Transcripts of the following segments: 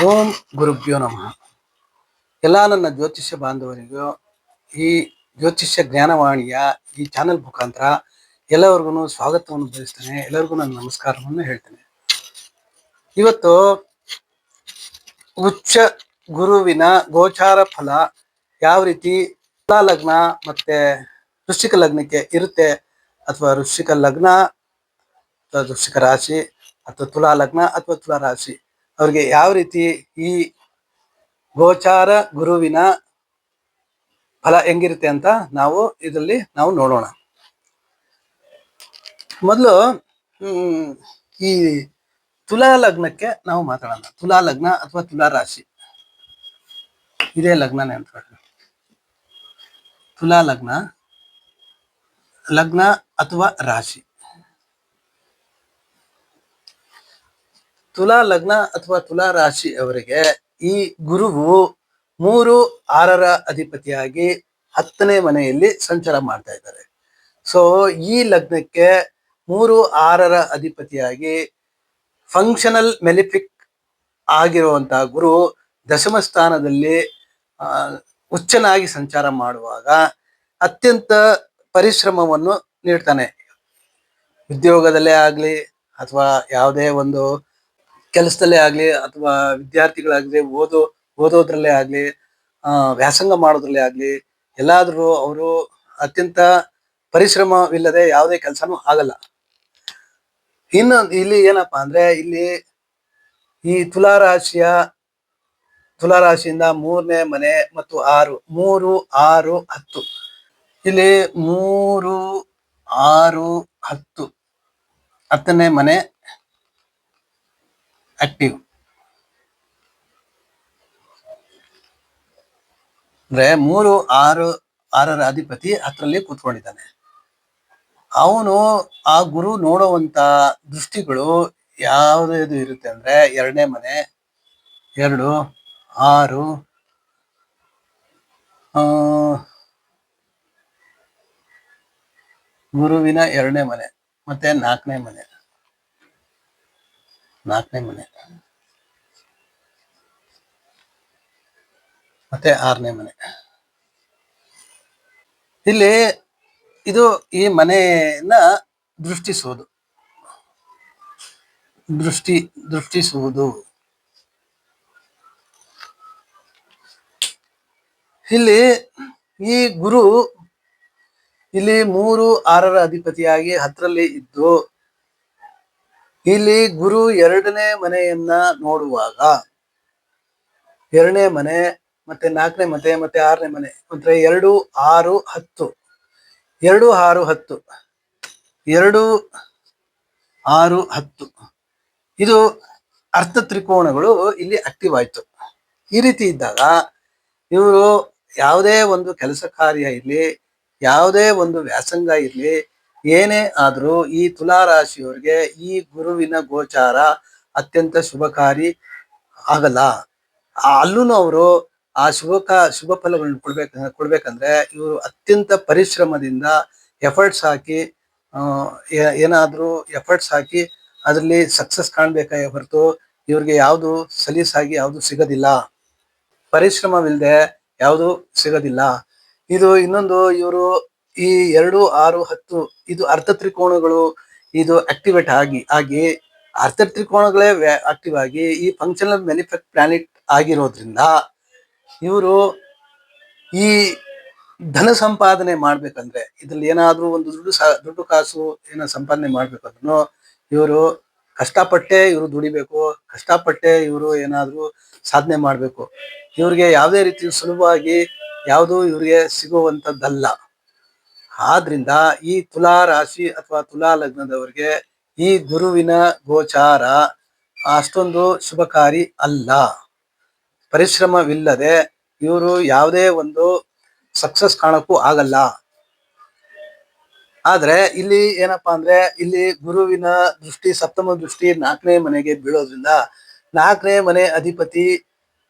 ಓಂ ಗುರುಭ್ಯೋ ನಮಃ. ಎಲ್ಲ ನನ್ನ ಜ್ಯೋತಿಷ್ಯ ಬಾಂಧವರಿಗೂ ಈ ಜ್ಯೋತಿಷ್ಯ ಜ್ಞಾನವಾಣಿಯ ಈ ಚಾನೆಲ್ ಮುಖಾಂತರ ಎಲ್ಲರಿಗೂ ಸ್ವಾಗತವನ್ನು ಬಯಸ್ತೇನೆ. ಎಲ್ಲರಿಗೂ ನನ್ನ ನಮಸ್ಕಾರವನ್ನು ಹೇಳ್ತೇನೆ. ಇವತ್ತು ಉಚ್ಚ ಗುರುವಿನ ಗೋಚಾರ ಫಲ ಯಾವ ರೀತಿ ತುಲಾ ಲಗ್ನ ಮತ್ತೆ ವೃಶ್ಚಿಕ ಲಗ್ನಕ್ಕೆ ಇರುತ್ತೆ, ಅಥವಾ ವೃಶ್ಚಿಕ ಲಗ್ನ ಅಥವಾ ವೃಶ್ಚಿಕ ರಾಶಿ ಅಥವಾ ತುಲಾ ಲಗ್ನ ಅಥವಾ ತುಲಾ ರಾಶಿ ಅವ್ರಿಗೆ ಯಾವ ರೀತಿ ಈ ಗೋಚಾರ ಗುರುವಿನ ಫಲ ಹೆಂಗಿರುತ್ತೆ ಅಂತ ಇದರಲ್ಲಿ ನಾವು ನೋಡೋಣ. ಮೊದಲು ಈ ತುಲಾ ಲಗ್ನಕ್ಕೆ ನಾವು ಮಾತಾಡೋಣ. ತುಲಾ ಲಗ್ನ ಅಥವಾ ತುಲಾ ರಾಶಿ ಇದೇ ಲಗ್ನನೇ ಅಂತ ಹೇಳಿ. ತುಲಾ ಲಗ್ನ ಅಥವಾ ರಾಶಿ. ತುಲಾ ಲಗ್ನ ಅಥವಾ ತುಲಾ ರಾಶಿ ಅವರಿಗೆ ಈ ಗುರುವು 3-6ರ ಅಧಿಪತಿಯಾಗಿ 10ನೇ ಮನೆಯಲ್ಲಿ ಸಂಚಾರ ಮಾಡ್ತಾ ಇದ್ದಾರೆ. ಸೊ ಈ ಲಗ್ನಕ್ಕೆ 3-6ರ ಅಧಿಪತಿಯಾಗಿ ಫಂಕ್ಷನಲ್ ಮೆಲಿಫಿಕ್ ಆಗಿರುವಂತಹ ಗುರು ದಶಮ ಸ್ಥಾನದಲ್ಲಿ ಉಚ್ಚನಾಗಿ ಸಂಚಾರ ಮಾಡುವಾಗ ಅತ್ಯಂತ ಪರಿಶ್ರಮವನ್ನು ನೀಡ್ತಾನೆ. ಉದ್ಯೋಗದಲ್ಲೇ ಆಗ್ಲಿ ಅಥವಾ ಯಾವುದೇ ಒಂದು ಕೆಲಸದಲ್ಲೇ ಆಗ್ಲಿ ಅಥವಾ ವಿದ್ಯಾರ್ಥಿಗಳಾಗ್ಲಿ ಓದೋದ್ರಲ್ಲೇ ಆಗ್ಲಿ ವ್ಯಾಸಂಗ ಮಾಡೋದ್ರಲ್ಲೇ ಆಗ್ಲಿ ಎಲ್ಲಾದ್ರೂ ಅವರು ಅತ್ಯಂತ ಪರಿಶ್ರಮವಿಲ್ಲದೆ ಯಾವುದೇ ಕೆಲಸನೂ ಆಗಲ್ಲ. ಇನ್ನೊಂದು ಇಲ್ಲಿ ಏನಪ್ಪಾ ಅಂದ್ರೆ, ಇಲ್ಲಿ ಈ ತುಲಾ ರಾಶಿಯಿಂದ 3ನೇ ಮನೆ ಮತ್ತು 6, 3, 6, 10 ಇಲ್ಲಿ 3, 6, 10 10ನೇ ಮನೆ ಆಕ್ಟಿವ್ ಅಂದ್ರೆ 3, 6, 6ರ ಅಧಿಪತಿ 10ರಲ್ಲಿ ಕೂತ್ಕೊಂಡಿದ್ದಾನೆ. ಅವನು ಆ ಗುರು ನೋಡುವಂತ ದೃಷ್ಟಿಗಳು ಯಾವ್ದು ಇರುತ್ತೆ ಅಂದ್ರೆ 2ನೇ ಮನೆ, 2, 6, ಗುರುವಿನ 2ನೇ ಮನೆ ಮತ್ತೆ 4ನೇ ಮನೆ ಮತ್ತೆ 6ನೇ ಮನೆ. ಇಲ್ಲಿ ಇದು ಈ ಮನೆಯನ್ನ ದೃಷ್ಟಿಸುವುದು. ಇಲ್ಲಿ ಈ ಗುರು ಇಲ್ಲಿ 3-6ರ ಅಧಿಪತಿಯಾಗಿ 10ರಲ್ಲಿ ಇದ್ದು, ಇಲ್ಲಿ ಗುರು 2ನೇ ಮನೆಯನ್ನ ನೋಡುವಾಗ 2ನೇ ಮನೆ ಮತ್ತೆ 4ನೇ ಮನೆ ಮತ್ತೆ 6ನೇ ಮನೆ ಅಂದ್ರೆ 2, 6, 10 2, 6, 10 2, 6, 10 ಇದು ಅರ್ಥ ತ್ರಿಕೋಣಗಳು ಇಲ್ಲಿ ಆಕ್ಟಿವ್ ಆಯ್ತು. ಈ ರೀತಿ ಇದ್ದಾಗ ಇವರು ಯಾವುದೇ ಒಂದು ಕೆಲಸ ಕಾರ್ಯ ಇರ್ಲಿ, ಯಾವುದೇ ಒಂದು ವ್ಯಾಸಂಗ ಇರ್ಲಿ, ಏನೇ ಆದ್ರೂ ಈ ತುಲಾ ರಾಶಿಯವರಿಗೆ ಈ ಗುರುವಿನ ಗೋಚಾರ ಅತ್ಯಂತ ಶುಭಕಾರಿ ಆಗಲ್ಲ. ಅಲ್ಲೂ ಅವರು ಆ ಶುಭ ಫಲಗಳನ್ನ ಕೊಡ್ಬೇಕಂದ್ರೆ ಇವರು ಅತ್ಯಂತ ಪರಿಶ್ರಮದಿಂದ ಎಫರ್ಟ್ಸ್ ಹಾಕಿ ಅದರಲ್ಲಿ ಸಕ್ಸಸ್ ಕಾಣ್ಬೇಕಾಗಿ ಹೊರತು ಇವ್ರಿಗೆ ಯಾವುದು ಸಲೀಸಾಗಿ ಯಾವುದು ಸಿಗೋದಿಲ್ಲ. ಪರಿಶ್ರಮವಿಲ್ಲದೆ ಯಾವುದು ಸಿಗೋದಿಲ್ಲ. ಇದು ಇನ್ನೊಂದು, ಇವರು ಈ 2, 6, 10 ಇದು ಅರ್ಧ ತ್ರಿಕೋಣಗಳು ಇದು ಆಕ್ಟಿವೇಟ್ ಆಗಿ ಅರ್ಧ ತ್ರಿಕೋಣಗಳೇ ಆಕ್ಟಿವ್ ಆಗಿ ಈ ಫಂಕ್ಷನಲ್ ಮೆಲಿಫಿಕ್ ಪ್ಲಾನೆಟ್ ಆಗಿರೋದ್ರಿಂದ ಇವರು ಈ ಧನ ಸಂಪಾದನೆ ಮಾಡ್ಬೇಕಂದ್ರೆ, ಇದ್ರಲ್ಲಿ ಏನಾದ್ರೂ ಒಂದು ದುಡ್ಡು ಕಾಸು ಏನೋ ಸಂಪಾದನೆ ಮಾಡ್ಬೇಕಂದ್ರೂ ಇವರು ಕಷ್ಟಪಟ್ಟೆ ಇವರು ದುಡಿಬೇಕು, ಕಷ್ಟಪಟ್ಟೆ ಇವರು ಏನಾದ್ರೂ ಸಾಧನೆ ಮಾಡ್ಬೇಕು. ಇವ್ರಿಗೆ ಯಾವುದೇ ರೀತಿ ಸುಲಭವಾಗಿ ಯಾವುದು ಇವ್ರಿಗೆ ಸಿಗುವಂತದ್ದಲ್ಲ. ಆದ್ರಿಂದ ಈ ತುಲಾ ರಾಶಿ ಅಥವಾ ತುಲಾ ಲಗ್ನದವರಿಗೆ ಈ ಗುರುವಿನ ಗೋಚಾರ ಅಷ್ಟೊಂದು ಶುಭಕಾರಿ ಅಲ್ಲ. ಪರಿಶ್ರಮವಿಲ್ಲದೆ ಇವರು ಯಾವುದೇ ಒಂದು ಸಕ್ಸಸ್ ಕಾಣಕ್ಕೂ ಆಗಲ್ಲ. ಆದ್ರೆ ಇಲ್ಲಿ ಏನಪ್ಪಾ ಅಂದ್ರೆ, ಇಲ್ಲಿ ಗುರುವಿನ ದೃಷ್ಟಿ ಸಪ್ತಮ ದೃಷ್ಟಿ 4ನೇ ಮನೆಗೆ ಬೀಳೋದ್ರಿಂದ 4ನೇ ಮನೆ ಅಧಿಪತಿ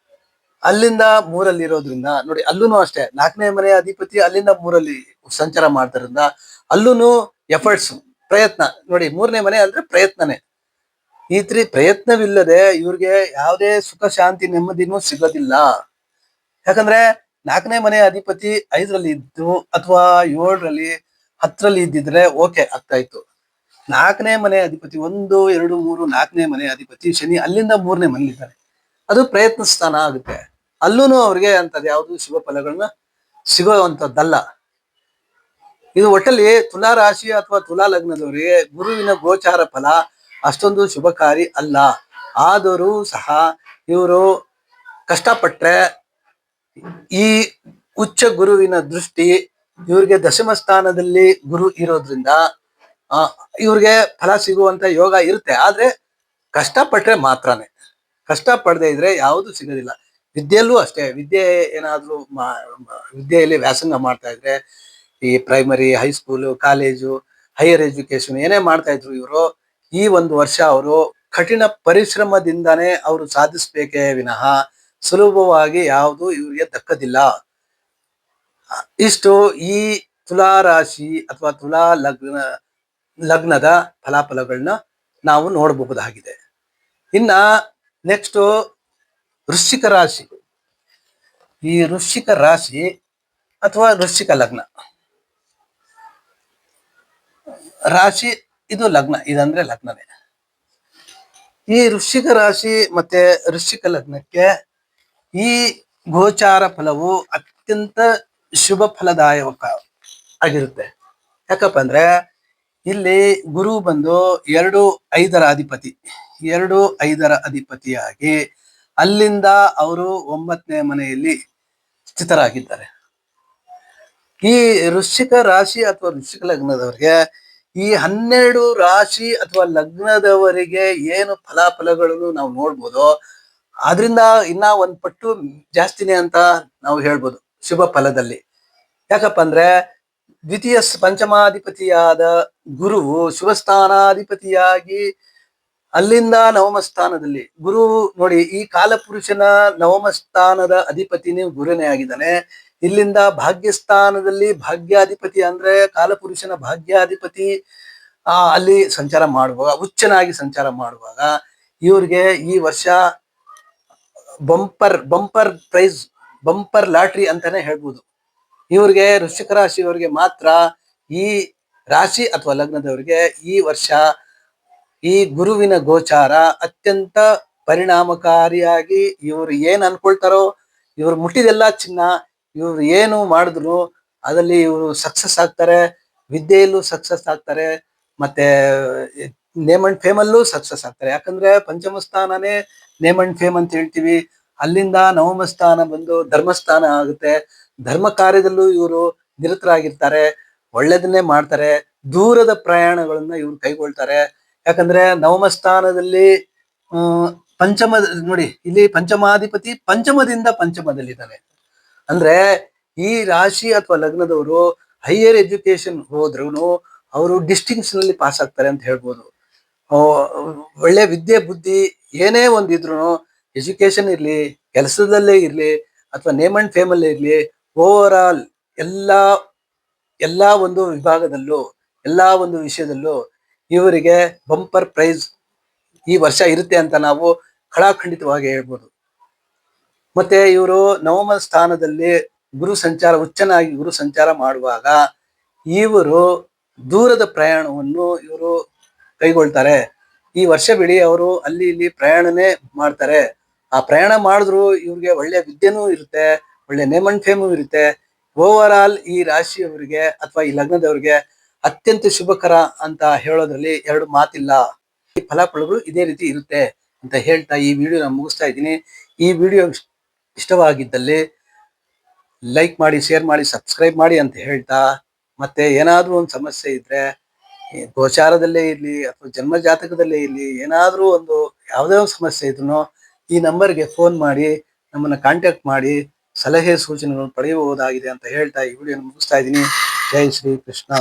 ಅಲ್ಲಿಂದ 3ರಲ್ಲಿ ಇರೋದ್ರಿಂದ ನೋಡಿ, ಅಲ್ಲೂ ಅಷ್ಟೇ 4ನೇ ಮನೆ ಅಧಿಪತಿ ಅಲ್ಲಿಂದ 3ರಲ್ಲಿ ಸಂಚಾರ ಮಾಡ್ತಾರಿಂದ ಅಲ್ಲೂ ಎಫರ್ಟ್ಸ್ ಪ್ರಯತ್ನ ನೋಡಿ. 3ನೇ ಮನೆ ಅಂದ್ರೆ ಪ್ರಯತ್ನನೇ. ಈ ಪ್ರಯತ್ನವಿಲ್ಲದೆ ಇವ್ರಿಗೆ ಯಾವುದೇ ಸುಖ ಶಾಂತಿ ನೆಮ್ಮದಿನೂ ಸಿಗೋದಿಲ್ಲ. ಯಾಕಂದ್ರೆ 4ನೇ ಮನೆ ಅಧಿಪತಿ 5ರಲ್ಲಿ ಇದ್ದು ಅಥವಾ 7ರಲ್ಲಿ 10ರಲ್ಲಿ ಇದ್ದಿದ್ರೆ ಓಕೆ ಆಗ್ತಾ ಇತ್ತು. 4ನೇ ಮನೆ ಅಧಿಪತಿ 1, 2, 3 4ನೇ ಮನೆ ಅಧಿಪತಿ ಶನಿ ಅಲ್ಲಿಂದ 3ನೇ ಮನೆಯಲ್ಲಿದ್ದಾನೆ. ಅದು ಪ್ರಯತ್ನ ಸ್ಥಾನ ಆಗುತ್ತೆ. ಅಲ್ಲೂ ಅವ್ರಿಗೆ ಅಂತದ್ ಯಾವುದು ಶುಭ ಫಲಗಳನ್ನ ಸಿಗುವಂತದ್ದಲ್ಲ. ಇದು ಒಟ್ಟಲ್ಲಿ ತುಲಾ ರಾಶಿ ಅಥವಾ ತುಲಾ ಲಗ್ನದವರಿಗೆ ಗುರುವಿನ ಗೋಚಾರ ಫಲ ಅಷ್ಟೊಂದು ಶುಭಕಾರಿ ಅಲ್ಲ. ಆದರೂ ಸಹ ಇವರು ಕಷ್ಟಪಟ್ರೆ ಈ ಉಚ್ಚ ಗುರುವಿನ ದೃಷ್ಟಿ ಇವ್ರಿಗೆ ದಶಮ ಸ್ಥಾನದಲ್ಲಿ ಗುರು ಇರೋದ್ರಿಂದ ಇವ್ರಿಗೆ ಫಲ ಸಿಗುವಂತ ಯೋಗ ಇರುತ್ತೆ. ಆದ್ರೆ ಕಷ್ಟಪಟ್ರೆ ಮಾತ್ರನೇ, ಕಷ್ಟ ಪಡದೆ ಇದ್ರೆ ಯಾವುದು ಸಿಗೋದಿಲ್ಲ. ವಿದ್ಯೆಯಲ್ಲೂ ಅಷ್ಟೇ, ವಿದ್ಯೆ ಏನಾದ್ರೂ ವಿದ್ಯೆಯಲ್ಲಿ ವ್ಯಾಸಂಗ ಮಾಡ್ತಾ ಇದ್ರೆ ಈ primary, high school, college, higher education ಏನೇ ಮಾಡ್ತಾ ಇದ್ರು ಇವರು ಈ ಒಂದು ವರ್ಷ ಅವರು ಕಠಿಣ ಪರಿಶ್ರಮದಿಂದಾನೇ ಅವರು ಸಾಧಿಸ್ಬೇಕೇ ವಿನಃ ಸುಲಭವಾಗಿ ಯಾವುದು ಇವರಿಗೆ ದಕ್ಕದಿಲ್ಲ. ಇಷ್ಟು ಈ ತುಲಾ ರಾಶಿ ಅಥವಾ ತುಲಾ ಲಗ್ನದ ಫಲಾಫಲಗಳನ್ನ ನಾವು ನೋಡಬಹುದಾಗಿದೆ. ಇನ್ನ ನೆಕ್ಸ್ಟ್ ವೃಶ್ಚಿಕ ರಾಶಿ. ಈ ವೃಶ್ಚಿಕ ರಾಶಿ ಅಥವಾ ವೃಶ್ಚಿಕ ಲಗ್ನ ರಾಶಿ, ಇದು ಲಗ್ನ, ಇದಂದ್ರೆ ಲಗ್ನವೇ. ಈ ವೃಶ್ಚಿಕ ರಾಶಿ ಮತ್ತೆ ವೃಶ್ಚಿಕ ಲಗ್ನಕ್ಕೆ ಈ ಗೋಚಾರ ಫಲವು ಅತ್ಯಂತ ಶುಭ ಫಲದಾಯಕ ಆಗಿರುತ್ತೆ. ಯಾಕಪ್ಪ ಅಂದ್ರೆ ಇಲ್ಲಿ ಗುರು ಬಂದು 2, 5ರ ಅಧಿಪತಿ, 2, 5ರ ಅಧಿಪತಿಯಾಗಿ ಅಲ್ಲಿಂದ ಅವರು 9ನೇ ಮನೆಯಲ್ಲಿ ಸ್ಥಿತರಾಗಿದ್ದಾರೆ. ಈ ವೃಶ್ಚಿಕ ರಾಶಿ ಅಥವಾ ವೃಶ್ಚಿಕ ಲಗ್ನದವರಿಗೆ ಈ 12 ರಾಶಿ ಅಥವಾ ಲಗ್ನದವರಿಗೆ ಏನು ಫಲಾಫಲಗಳನ್ನು ನಾವು ನೋಡ್ಬೋದು, ಆದ್ರಿಂದ ಇನ್ನ ಒಂದ್ ಪಟ್ಟು ಜಾಸ್ತಿನೇ ಅಂತ ನಾವು ಹೇಳ್ಬೋದು ಶುಭ ಫಲದಲ್ಲಿ. ಯಾಕಪ್ಪ ಅಂದ್ರೆ ದ್ವಿತೀಯ ಪಂಚಮಾಧಿಪತಿಯಾದ ಗುರುವು ಶುಭ ಸ್ಥಾನಾಧಿಪತಿಯಾಗಿ ಅಲ್ಲಿಂದ ನವಮ ಸ್ಥಾನದಲ್ಲಿ ಗುರು ನೋಡಿ, ಈ ಕಾಲಪುರುಷನ ನವಮ ಸ್ಥಾನದ ಅಧಿಪತಿನೇ ಗುರುನೇ ಆಗಿದ್ದಾನೆ. ಇಲ್ಲಿಂದ ಭಾಗ್ಯಸ್ಥಾನದಲ್ಲಿ ಭಾಗ್ಯಾಧಿಪತಿ ಅಂದ್ರೆ ಕಾಲಪುರುಷನ ಭಾಗ್ಯಾಧಿಪತಿ ಅಲ್ಲಿ ಸಂಚಾರ ಮಾಡುವಾಗ, ಉಚ್ಚನಾಗಿ ಸಂಚಾರ ಮಾಡುವಾಗ ಇವ್ರಿಗೆ ಈ ವರ್ಷ ಬಂಪರ್ ಪ್ರೈಸ್, ಬಂಪರ್ ಲಾಟ್ರಿ ಅಂತಾನೆ ಹೇಳ್ಬೋದು. ಇವ್ರಿಗೆ ವೃಶ್ಚಿಕ ರಾಶಿಯವರಿಗೆ ಮಾತ್ರ, ಈ ರಾಶಿ ಅಥವಾ ಲಗ್ನದವರಿಗೆ ಈ ವರ್ಷ ಈ ಗುರುವಿನ ಗೋಚಾರ ಅತ್ಯಂತ ಪರಿಣಾಮಕಾರಿಯಾಗಿ ಇವರು ಏನ್ ಅನ್ಕೊಳ್ತಾರೋ, ಇವ್ರು ಮುಟ್ಟಿದೆಲ್ಲ ಚಿನ್ನ, ಇವ್ರು ಏನು ಮಾಡಿದ್ರು ಅದರಲ್ಲಿ ಇವರು ಸಕ್ಸಸ್ ಆಗ್ತಾರೆ. ವಿದ್ಯೆಯಲ್ಲೂ ಸಕ್ಸಸ್ ಆಗ್ತಾರೆ, ಮತ್ತೆ ನೇಮ್ ಅಂಡ್ ಫೇಮ್ ಅಲ್ಲೂ ಸಕ್ಸಸ್ ಆಗ್ತಾರೆ. ಯಾಕಂದ್ರೆ ಪಂಚಮ ಸ್ಥಾನನೇ ನೇಮ್ ಅಂಡ್ ಫೇಮ್ ಅಂತ ಹೇಳ್ತೀವಿ. ಅಲ್ಲಿಂದ ನವಮ ಸ್ಥಾನ ಬಂದು ಧರ್ಮಸ್ಥಾನ ಆಗುತ್ತೆ. ಧರ್ಮ ಕಾರ್ಯದಲ್ಲೂ ಇವರು ನಿರತರಾಗಿರ್ತಾರೆ, ಒಳ್ಳೇದನ್ನೇ ಮಾಡ್ತಾರೆ. ದೂರದ ಪ್ರಯಾಣಗಳನ್ನ ಇವ್ರು ಕೈಗೊಳ್ತಾರೆ. ಯಾಕಂದ್ರೆ ನವಮ ಸ್ಥಾನದಲ್ಲಿ ಪಂಚಮ ನೋಡಿ, ಇಲ್ಲಿ ಪಂಚಮಾಧಿಪತಿ ಪಂಚಮದಿಂದ ಪಂಚಮದಲ್ಲಿದ್ದಾನೆ. ಅಂದ್ರೆ ಈ ರಾಶಿ ಅಥವಾ ಲಗ್ನದವರು ಹೈಯರ್ ಎಜುಕೇಶನ್ ಹೋದ್ರು ಅವರು ಡಿಸ್ಟಿಂಕ್ಷನ್ ನಲ್ಲಿ ಪಾಸ್ ಆಗ್ತಾರೆ ಅಂತ ಹೇಳ್ಬೋದು. ಒಳ್ಳೆ ವಿದ್ಯೆ ಬುದ್ಧಿ ಏನೇ ಒಂದಿದ್ರು, ಎಜುಕೇಶನ್ ಇರ್ಲಿ, ಕೆಲಸದಲ್ಲೇ ಇರ್ಲಿ, ಅಥವಾ ನೇಮ್ ಅಂಡ್ ಫೇಮ್ ಅಲ್ಲೇ ಇರ್ಲಿ, ಓವರ್ ಆಲ್ ಎಲ್ಲಾ ಒಂದು ವಿಭಾಗದಲ್ಲೂ, ಎಲ್ಲಾ ಒಂದು ವಿಷಯದಲ್ಲೂ ಇವರಿಗೆ ಬಂಪರ್ ಪ್ರೈಸ್ ಈ ವರ್ಷ ಇರುತ್ತೆ ಅಂತ ನಾವು ಖಡಾಖಂಡಿತವಾಗಿ ಹೇಳ್ಬೋದು. ಮತ್ತೆ ಇವರು ನವಮ ಸ್ಥಾನದಲ್ಲಿ ಗುರು ಸಂಚಾರ, ಉಚ್ಚನಾಗಿ ಗುರು ಸಂಚಾರ ಮಾಡುವಾಗ ಇವರು ದೂರದ ಪ್ರಯಾಣವನ್ನು ಇವರು ಕೈಗೊಳ್ತಾರೆ. ಈ ವರ್ಷವಿಡೀ ಅವರು ಅಲ್ಲಿ ಇಲ್ಲಿ ಪ್ರಯಾಣನೇ ಮಾಡ್ತಾರೆ. ಆ ಪ್ರಯಾಣ ಮಾಡಿದ್ರು ಇವ್ರಿಗೆ ಒಳ್ಳೆ ವಿದ್ಯೆನೂ ಇರುತ್ತೆ, ಒಳ್ಳೆ ನೇಮ್ ಅಂಡ್ ಫೇಮು ಇರುತ್ತೆ. ಓವರ್ ಆಲ್ ಈ ರಾಶಿಯವರಿಗೆ ಅಥವಾ ಈ ಲಗ್ನದವರಿಗೆ ಅತ್ಯಂತ ಶುಭಕರ ಅಂತ ಹೇಳೋದ್ರಲ್ಲಿ ಎರಡು ಮಾತಿಲ್ಲ. ಈ ಫಲಾಫಲಗಳು ಇದೇ ರೀತಿ ಇರುತ್ತೆ ಅಂತ ಹೇಳ್ತಾ ಈ ವಿಡಿಯೋ ನಾನು ಮುಗಿಸ್ತಾ ಇದ್ದೀನಿ. ಈ ವಿಡಿಯೋ ಇಷ್ಟವಾಗಿದ್ದಲ್ಲಿ ಲೈಕ್ ಮಾಡಿ, ಶೇರ್ ಮಾಡಿ, ಸಬ್ಸ್ಕ್ರೈಬ್ ಮಾಡಿ ಅಂತ ಹೇಳ್ತಾ, ಮತ್ತೆ ಏನಾದ್ರೂ ಒಂದು ಸಮಸ್ಯೆ ಇದ್ರೆ ಗೋಚಾರದಲ್ಲೇ ಇರ್ಲಿ ಅಥವಾ ಜನ್ಮ ಜಾತಕದಲ್ಲೇ ಇರ್ಲಿ, ಏನಾದ್ರೂ ಒಂದು ಯಾವುದೇ ಒಂದು ಸಮಸ್ಯೆ ಇದ್ರು ಈ ನಂಬರ್ಗೆ ಫೋನ್ ಮಾಡಿ ನಮ್ಮನ್ನ ಕಾಂಟ್ಯಾಕ್ಟ್ ಮಾಡಿ ಸಲಹೆ ಸೂಚನೆಗಳನ್ನು ಪಡೆಯಬಹುದಾಗಿದೆ ಅಂತ ಹೇಳ್ತಾ ಈ ವಿಡಿಯೋನ ಮುಗಿಸ್ತಾ ಇದ್ದೀನಿ. ಜೈ ಶ್ರೀ ಕೃಷ್ಣ.